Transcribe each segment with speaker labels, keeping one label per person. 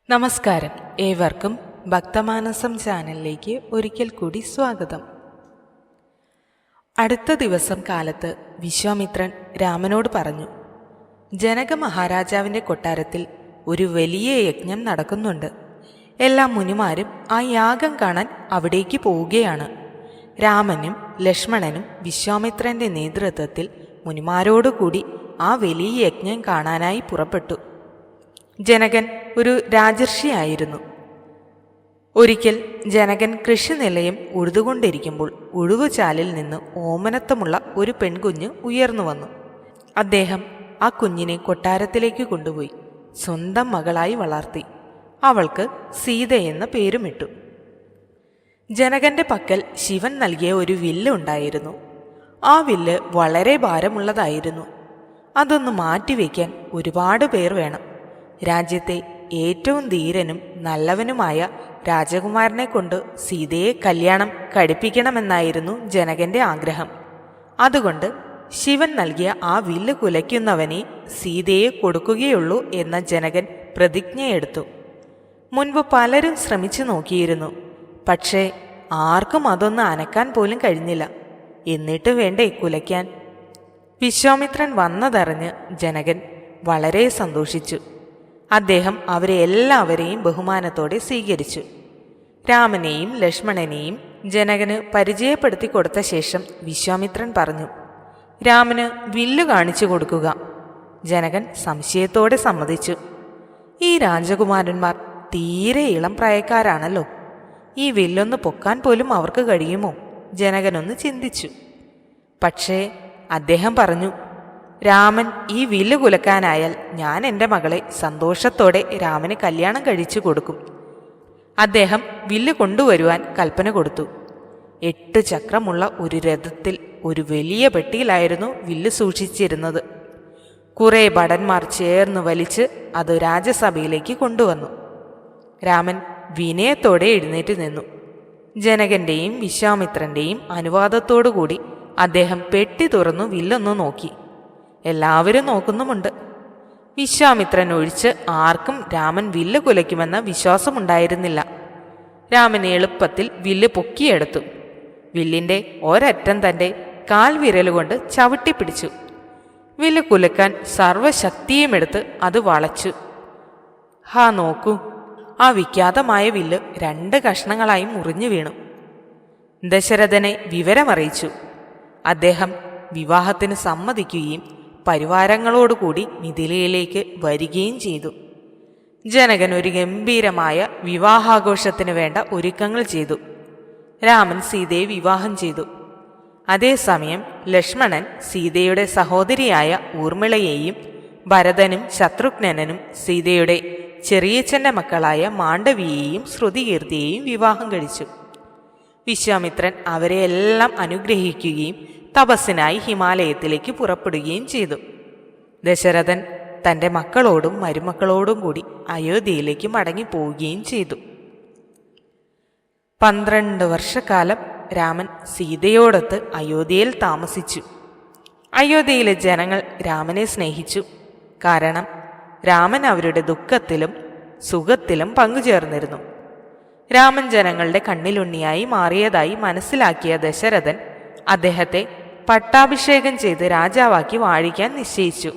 Speaker 1: നമസ്കാരം. ഏവർക്കും ഭക്തമാനസം ചാനലിലേക്ക് ഒരിക്കൽ കൂടി സ്വാഗതം. അടുത്ത ദിവസം കാലത്ത് വിശ്വാമിത്രൻ രാമനോട് പറഞ്ഞു, ജനക മഹാരാജാവിൻ്റെ കൊട്ടാരത്തിൽ ഒരു വലിയ യജ്ഞം നടക്കുന്നുണ്ട്. എല്ലാ മുനിമാരും ആ യാഗം കാണാൻ അവിടേക്ക് പോവുകയാണ്. രാമനും ലക്ഷ്മണനും വിശ്വാമിത്രൻ്റെ നേതൃത്വത്തിൽ മുനിമാരോടുകൂടി ആ വലിയ യജ്ഞം കാണാനായി പുറപ്പെട്ടു. ജനകൻ ഒരു രാജർഷിയായിരുന്നു. ഒരിക്കൽ ജനകൻ കൃഷിനിലയം ഉഴുതുകൊണ്ടിരിക്കുമ്പോൾ ഉഴുവുചാലിൽ നിന്ന് ഓമനത്വമുള്ള ഒരു പെൺകുഞ്ഞ് ഉയർന്നു വന്നു. അദ്ദേഹം ആ കുഞ്ഞിനെ കൊട്ടാരത്തിലേക്ക് കൊണ്ടുപോയി സ്വന്തം മകളായി വളർത്തി. അവൾക്ക് സീതയെന്ന പേരുമിട്ടു. ജനകന്റെ പക്കൽ ശിവൻ നൽകിയ ഒരു വില്ല് ഉണ്ടായിരുന്നു. ആ വില്ല് വളരെ ഭാരമുള്ളതായിരുന്നു. അതൊന്ന് മാറ്റിവെക്കാൻ ഒരുപാട് പേർ വേണം. രാജ്യത്തെ ഏറ്റവും ധീരനും നല്ലവനുമായ രാജകുമാരനെ കൊണ്ട് സീതയെ കല്യാണം കഴിപ്പിക്കണമെന്നായിരുന്നു ജനകന്റെ ആഗ്രഹം. അതുകൊണ്ട് ശിവൻ നൽകിയ ആ വില്ല് കുലയ്ക്കുന്നവനെ സീതയെ കൊടുക്കുകയുള്ളൂ എന്ന ജനകൻ പ്രതിജ്ഞയെടുത്തു. മുൻപ് പലരും ശ്രമിച്ചു നോക്കിയിരുന്നു. പക്ഷേ ആർക്കും അതൊന്ന് അനക്കാൻ പോലും കഴിഞ്ഞില്ല. എന്നിട്ട് വേണ്ടേ കുലയ്ക്കാൻ? വിശ്വാമിത്രൻ വന്നതറിഞ്ഞ് ജനകൻ വളരെ സന്തോഷിച്ചു. അദ്ദേഹം അവരെ എല്ലാവരെയും ബഹുമാനത്തോടെ സ്വീകരിച്ചു. രാമനെയും ലക്ഷ്മണനെയും ജനകന് പരിചയപ്പെടുത്തി കൊടുത്ത ശേഷം വിശ്വാമിത്രൻ പറഞ്ഞു, രാമന് വില്ല് കാണിച്ചു കൊടുക്കുക. ജനകൻ സംശയത്തോടെ സമ്മതിച്ചു. ഈ രാജകുമാരന്മാർ തീരെ ഇളം പ്രായക്കാരാണല്ലോ. ഈ വില്ലൊന്ന് പൊക്കാൻ പോലും അവർക്ക് കഴിയുമോ? ജനകനൊന്ന് ചിന്തിച്ചു. പക്ഷേ അദ്ദേഹം പറഞ്ഞു, രാമൻ ഈ വില്ല് കുലക്കാനായാൽ ഞാൻ എൻ്റെ മകളെ സന്തോഷത്തോടെ രാമന് കല്യാണം കഴിച്ചു കൊടുക്കും. അദ്ദേഹം വില്ല് കൊണ്ടുവരുവാൻ കൽപ്പന കൊടുത്തു. 8 ചക്രമുള്ള ഒരു രഥത്തിൽ ഒരു വലിയ പെട്ടിയിലായിരുന്നു വില്ല് സൂക്ഷിച്ചിരുന്നത്. കുറേ ഭടന്മാർ ചേർന്ന് വലിച്ച് അത് രാജസഭയിലേക്ക് കൊണ്ടുവന്നു. രാമൻ വിനയത്തോടെ എഴുന്നേറ്റ് നിന്നു. ജനകന്റെയും വിശ്വാമിത്രന്റെയും അനുവാദത്തോടുകൂടി അദ്ദേഹം പെട്ടി തുറന്നു വില്ലൊന്നു നോക്കി. എല്ലാവരും നോക്കുന്നുമുണ്ട്. വിശ്വാമിത്രൻ ഒഴിച്ച് ആർക്കും രാമൻ വില്ല് കുലയ്ക്കുമെന്ന വിശ്വാസമുണ്ടായിരുന്നില്ല. രാമൻ എളുപ്പത്തിൽ വില്ല് പൊക്കിയെടുത്തു. വില്ലിൻ്റെ ഒരറ്റം തൻ്റെ കാൽവിരലുകൊണ്ട് ചവിട്ടിപ്പിടിച്ചു. വില്ല് കുലക്കാൻ സർവശക്തിയുമെടുത്ത് അത് വളച്ചു. നോക്കൂ, ആ വിഖ്യാതമായ വില്ല് 2 കഷ്ണങ്ങളായി മുറിഞ്ഞു വീണു. ദശരഥനെ വിവരമറിയിച്ചു. അദ്ദേഹം വിവാഹത്തിന് സമ്മതിക്കുകയും പരിവാരങ്ങളോടുകൂടി മിഥിലയിലേക്ക് വരികയും ചെയ്തു. ജനകൻ ഒരു ഗംഭീരമായ വിവാഹാഘോഷത്തിന് വേണ്ട ഒരുക്കങ്ങൾ ചെയ്തു. രാമൻ സീതയെ വിവാഹം ചെയ്തു. അതേസമയം ലക്ഷ്മണൻ സീതയുടെ സഹോദരിയായ ഊർമിളയെയും ഭരതനും ശത്രുഘ്നനും സീതയുടെ ചെറിയച്ഛൻ്റെ മക്കളായ മാണ്ഡവിയെയും ശ്രുതികീർത്തിയെയും വിവാഹം കഴിച്ചു. വിശ്വാമിത്രൻ അവരെയെല്ലാം അനുഗ്രഹിക്കുകയും തപസ്സിനായി ഹിമാലയത്തിലേക്ക് പുറപ്പെടുകയും ചെയ്തു. ദശരഥൻ തൻ്റെ മക്കളോടും മരുമക്കളോടും കൂടി അയോധ്യയിലേക്ക് മടങ്ങിപ്പോവുകയും ചെയ്തു. 12 വർഷക്കാലം രാമൻ സീതയോടൊത്ത് അയോധ്യയിൽ താമസിച്ചു. അയോധ്യയിലെ ജനങ്ങൾ രാമനെ സ്നേഹിച്ചു. കാരണം രാമൻ അവരുടെ ദുഃഖത്തിലും സുഖത്തിലും പങ്കുചേർന്നിരുന്നു. രാമൻ ജനങ്ങളുടെ കണ്ണിലുണ്ണിയായി മാറിയതായി മനസ്സിലാക്കിയ ദശരഥൻ അദ്ദേഹത്തെ പട്ടാഭിഷേകം ചെയ്ത് രാജാവാക്കി വാഴിക്കാൻ നിശ്ചയിച്ചു.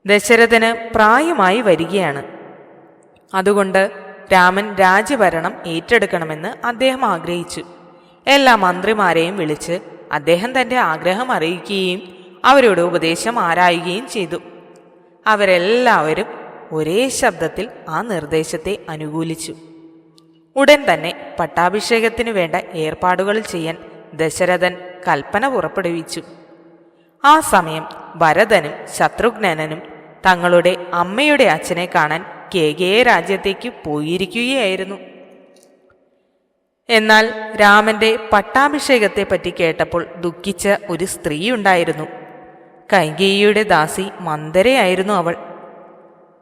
Speaker 1: ദശരഥന് പ്രായമായി വരികയാണ്. അതുകൊണ്ട് രാമൻ രാജ്യഭരണം ഏറ്റെടുക്കണമെന്ന് അദ്ദേഹം ആഗ്രഹിച്ചു. എല്ലാ മന്ത്രിമാരെയും വിളിച്ച് അദ്ദേഹം തൻ്റെ ആഗ്രഹം അറിയിക്കുകയും അവരോട് ഉപദേശം ആരായുകയും ചെയ്തു. അവരെല്ലാവരും ഒരേ ശബ്ദത്തിൽ ആ നിർദ്ദേശത്തെ അനുകൂലിച്ചു. ഉടൻ തന്നെ പട്ടാഭിഷേകത്തിനു വേണ്ട ഏർപ്പാടുകൾ ചെയ്യാൻ ദശരഥൻ കൽപ്പന പുറപ്പെടുവിച്ചു. ആ സമയം ഭരതനും ശത്രുഘ്നനും തങ്ങളുടെ അമ്മയുടെ അച്ഛനെ കാണാൻ കേകയ രാജ്യത്തേക്ക് പോയിരിക്കുകയായിരുന്നു. എന്നാൽ രാമന്റെ പട്ടാഭിഷേകത്തെപ്പറ്റി കേട്ടപ്പോൾ ദുഃഖിച്ച ഒരു സ്ത്രീ ഉണ്ടായിരുന്നു. കൈകേയിയുടെ ദാസി മന്ദരയായിരുന്നു അവൾ.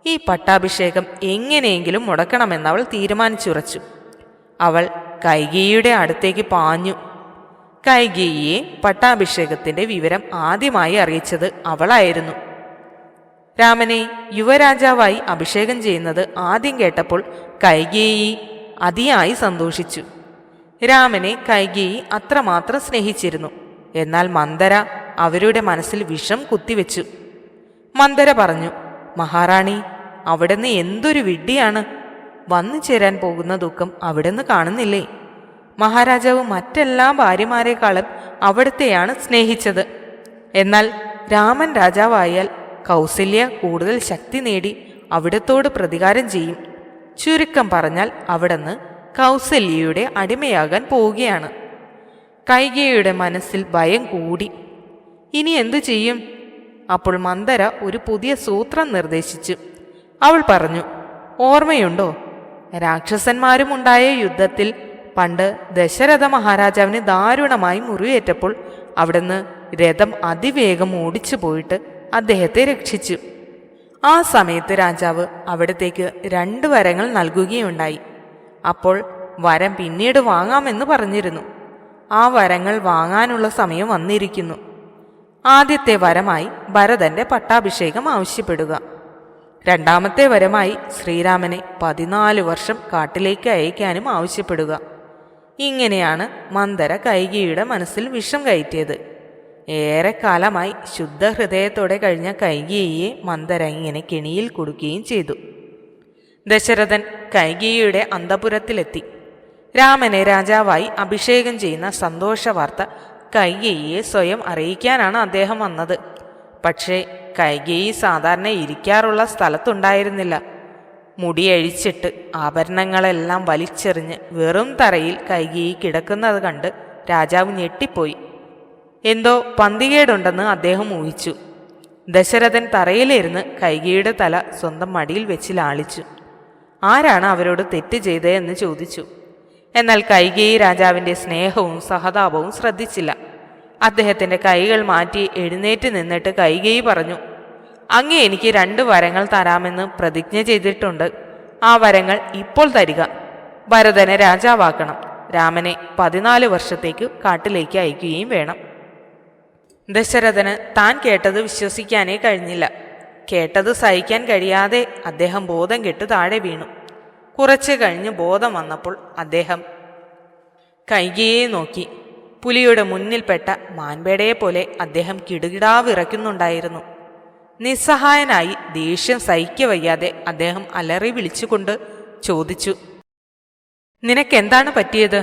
Speaker 1: ഈ പട്ടാഭിഷേകം എങ്ങനെയെങ്കിലും മുടക്കണമെന്നവൾ തീരുമാനിച്ചുറച്ചു. അവൾ കൈകേയിയുടെ അടുത്തേക്ക് പാഞ്ഞു. കൈകേയിയെ പട്ടാഭിഷേകത്തിന്റെ വിവരം ആദ്യമായി അറിയിച്ചത് അവളായിരുന്നു. രാമനെ യുവരാജാവായി അഭിഷേകം ചെയ്യുന്നത് ആദ്യം കേട്ടപ്പോൾ കൈകേയി അതിയായി സന്തോഷിച്ചു. രാമനെ കൈകേയി അത്രമാത്രം സ്നേഹിച്ചിരുന്നു. എന്നാൽ മന്ദര അവരുടെ മനസ്സിൽ വിഷം കുത്തിവെച്ചു. മന്ദര പറഞ്ഞു, മഹാറാണി, അവിടുന്ന് എന്തൊരു വിഡ്ഢിയാണ്. വന്നു ചേരാൻ പോകുന്ന ദുഃഖം അവിടുന്ന് കാണുന്നില്ലേ? മഹാരാജാവ് മറ്റെല്ലാ ഭാര്യമാരെക്കാളും അവിടുത്തെയാണ് സ്നേഹിച്ചത്. എന്നാൽ രാമൻ രാജാവായാൽ കൗസല്യ കൂടുതൽ ശക്തി നേടി അവിടത്തോട് പ്രതികാരം ചെയ്യും. ചുരുക്കം പറഞ്ഞാൽ അവിടുന്ന് കൗസല്യയുടെ അടിമയാകാൻ പോവുകയാണ്. കൈകേയിയുടെ മനസ്സിൽ ഭയം കൂടി. ഇനി എന്തു ചെയ്യും? അപ്പോൾ മന്ദര ഒരു പുതിയ സൂത്രം നിർദ്ദേശിച്ചു. അവൾ പറഞ്ഞു, ഓർമ്മയുണ്ടോ, രാക്ഷസന്മാരും ഉണ്ടായ യുദ്ധത്തിൽ പണ്ട് ദശരഥ മഹാരാജാവിന് ദാരുണമായി മുറിവേറ്റപ്പോൾ അവിടുന്ന് രഥം അതിവേഗം ഓടിച്ചു പോയിട്ട് അദ്ദേഹത്തെ രക്ഷിച്ചു. ആ സമയത്ത് രാജാവ് അവിടത്തേക്ക് 2 വരങ്ങൾ നൽകുകയുണ്ടായി. അപ്പോൾ വരം പിന്നീട് വാങ്ങാമെന്ന് പറഞ്ഞിരുന്നു. ആ വരങ്ങൾ വാങ്ങാനുള്ള സമയം വന്നിരിക്കുന്നു. ആദ്യത്തെ വരമായി ഭരതന്റെ പട്ടാഭിഷേകം ആവശ്യപ്പെടുക. 2ാമത്തെ വരമായി ശ്രീരാമനെ 14 വർഷം കാട്ടിലേക്ക് അയക്കാനും ആവശ്യപ്പെടുക. ഇങ്ങനെയാണ് മന്ദര കൈകേയിയുടെ മനസ്സിൽ വിഷം കയറ്റിയത്. ഏറെക്കാലമായി ശുദ്ധഹൃദയത്തോടെ കഴിഞ്ഞ കൈകേയിയെ മന്ദര ഇങ്ങനെ കെണിയിൽ കുടുക്കുകയും ചെയ്തു. ദശരഥൻ കൈകേയിയുടെ അന്തഃപുരത്തിലെത്തി. രാമനെ രാജാവായി അഭിഷേകം ചെയ്യുന്ന സന്തോഷ വാർത്ത കൈകേയിയെ സ്വയം അറിയിക്കാനാണ് അദ്ദേഹം വന്നത്. പക്ഷേ കൈകേയി സാധാരണ ഇരിക്കാറുള്ള സ്ഥലത്തുണ്ടായിരുന്നില്ല. മുടിയഴിച്ചിട്ട് ആഭരണങ്ങളെല്ലാം വലിച്ചെറിഞ്ഞ് വെറും തറയിൽ കൈകേയി കിടക്കുന്നത് കണ്ട് രാജാവ് ഞെട്ടിപ്പോയി. എന്തോ പന്തികേടുണ്ടെന്ന് അദ്ദേഹം ഊഹിച്ചു. ദശരഥൻ തറയിലിരുന്ന് കൈകേയിയുടെ തല സ്വന്തം മടിയിൽ വെച്ച് ലാളിച്ചു. ആരാണ് അവരോട് തെറ്റ് ചെയ്തതെന്ന് ചോദിച്ചു. എന്നാൽ കൈകേയി രാജാവിൻ്റെ സ്നേഹവും സഹതാപവും ശ്രദ്ധിച്ചില്ല. അദ്ദേഹത്തിൻ്റെ കൈകൾ മാറ്റി എഴുന്നേറ്റ് നിന്നിട്ട് കൈകേയി പറഞ്ഞു, അങ്ങേ എനിക്ക് 2 വരങ്ങൾ തരാമെന്ന് പ്രതിജ്ഞ ചെയ്തിട്ടുണ്ട്. ആ വരങ്ങൾ ഇപ്പോൾ തരിക. ഭരതനെ രാജാവാക്കണം. രാമനെ 14 വർഷത്തേക്ക് കാട്ടിലേക്ക് അയക്കുകയും വേണം. ദശരഥന് താൻ കേട്ടത് വിശ്വസിക്കാനേ കഴിഞ്ഞില്ല. കേട്ടത് സഹിക്കാൻ കഴിയാതെ അദ്ദേഹം ബോധം കെട്ട് താഴെ വീണു. കുറച്ചു കഴിഞ്ഞ് ബോധം വന്നപ്പോൾ അദ്ദേഹം കൈകേയിയെ നോക്കി. പുലിയുടെ മുന്നിൽപ്പെട്ട മാൻപേടയെ പോലെ അദ്ദേഹം കിടുകിടാവിറയ്ക്കുന്നുണ്ടായിരുന്നു. നിസ്സഹായനായി ദേഷ്യം സഹിക്കവയ്യാതെ അദ്ദേഹം അലറി വിളിച്ചുകൊണ്ട് ചോദിച്ചു, നിനക്കെന്താണ് പറ്റിയത്?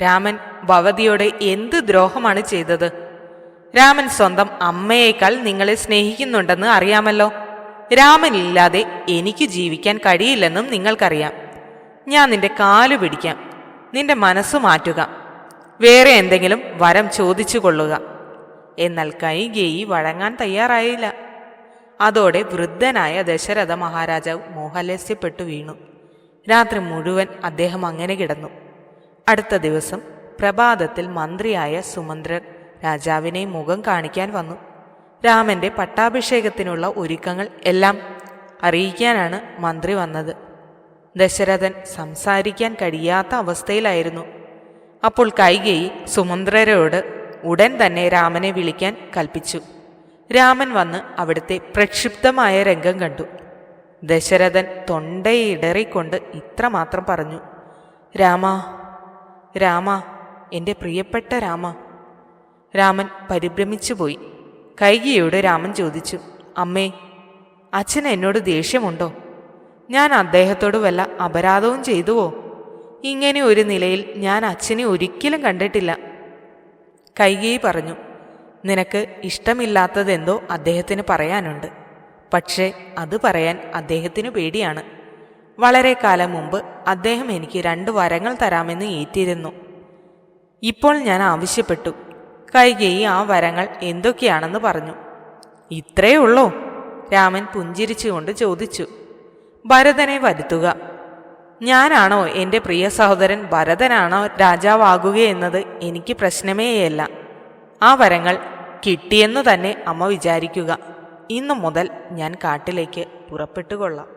Speaker 1: രാമൻ ഭവതിയോട് എന്ത് ദ്രോഹമാണ് ചെയ്തത്? രാമൻ സ്വന്തം അമ്മയേക്കാൾ നിങ്ങളെ സ്നേഹിക്കുന്നുണ്ടെന്ന് അറിയാമല്ലോ. രാമനില്ലാതെ എനിക്ക് ജീവിക്കാൻ കഴിയില്ലെന്നും നിങ്ങൾക്കറിയാം. ഞാൻ നിന്റെ കാലു പിടിക്കാം. നിന്റെ മനസ്സ് മാറ്റുക. വേറെ എന്തെങ്കിലും വരം ചോദിച്ചു കൊള്ളുക. എന്നാൽ കൈകേയി വഴങ്ങാൻ തയ്യാറായില്ല. അതോടെ വൃദ്ധനായ ദശരഥ മഹാരാജാവ് മോഹാലസ്യപ്പെട്ടു വീണു. രാത്രി മുഴുവൻ അദ്ദേഹം അങ്ങനെ കിടന്നു. അടുത്ത ദിവസം പ്രഭാതത്തിൽ മന്ത്രിയായ സുമന്ത്രൻ രാജാവിനെ മുഖം കാണിക്കാൻ വന്നു. രാമന്റെ പട്ടാഭിഷേകത്തിനുള്ള ഒരുക്കങ്ങൾ എല്ലാം അറിയിക്കാനാണ് മന്ത്രി വന്നത്. ദശരഥൻ സംസാരിക്കാൻ കഴിയാത്ത അവസ്ഥയിലായിരുന്നു. അപ്പോൾ കൈകേയി സുമന്ത്രരോട് ഉടൻ തന്നെ രാമനെ വിളിക്കാൻ കൽപ്പിച്ചു. രാമൻ വന്ന് അവിടുത്തെ പ്രക്ഷിപ്തമായ രംഗം കണ്ടു. ദശരഥൻ തൊണ്ടയിടറിക്കൊണ്ട് ഇത്രമാത്രം പറഞ്ഞു, രാമ, രാമ, എൻ്റെ പ്രിയപ്പെട്ട രാമ. രാമൻ പരിഭ്രമിച്ചുപോയി. കൈകേയിയോട് രാമൻ ചോദിച്ചു, അമ്മേ, അച്ഛന് എന്നോട് ദേഷ്യമുണ്ടോ? ഞാൻ അദ്ദേഹത്തോട് വല്ല അപരാധവും ചെയ്തുവോ? ഇങ്ങനെ ഒരു നിലയിൽ ഞാൻ അച്ഛനെ ഒരിക്കലും കണ്ടിട്ടില്ല. കൈകേയി പറഞ്ഞു, നിനക്ക് ഇഷ്ടമില്ലാത്തതെന്തോ അദ്ദേഹത്തിന് പറയാനുണ്ട്. പക്ഷേ അത് പറയാൻ അദ്ദേഹത്തിന് പേടിയാണ്. വളരെ കാലം മുമ്പ് അദ്ദേഹം എനിക്ക് 2 വരങ്ങൾ തരാമെന്ന് ഏറ്റിരുന്നു. ഇപ്പോൾ ഞാൻ ആവശ്യപ്പെട്ടു. കൈകേയി ആ വരങ്ങൾ എന്തൊക്കെയാണെന്ന് പറഞ്ഞു. ഇത്രയേ ഉള്ളോ? രാമൻ പുഞ്ചിരിച്ചുകൊണ്ട് ചോദിച്ചു. ഭരതനെ വരുത്തുക. ഞാനാണോ എൻ്റെ പ്രിയ സഹോദരൻ ഭരതനാണോ രാജാവാകുകയെന്നത് എനിക്ക് പ്രശ്നമേയല്ല. ആ വരങ്ങൾ കിട്ടിയെന്നു തന്നെ അമ്മ വിചാരിക്കുക. ഇന്നു മുതൽ ഞാൻ കാട്ടിലേക്ക് പുറപ്പെട്ടുകൊള്ളാം.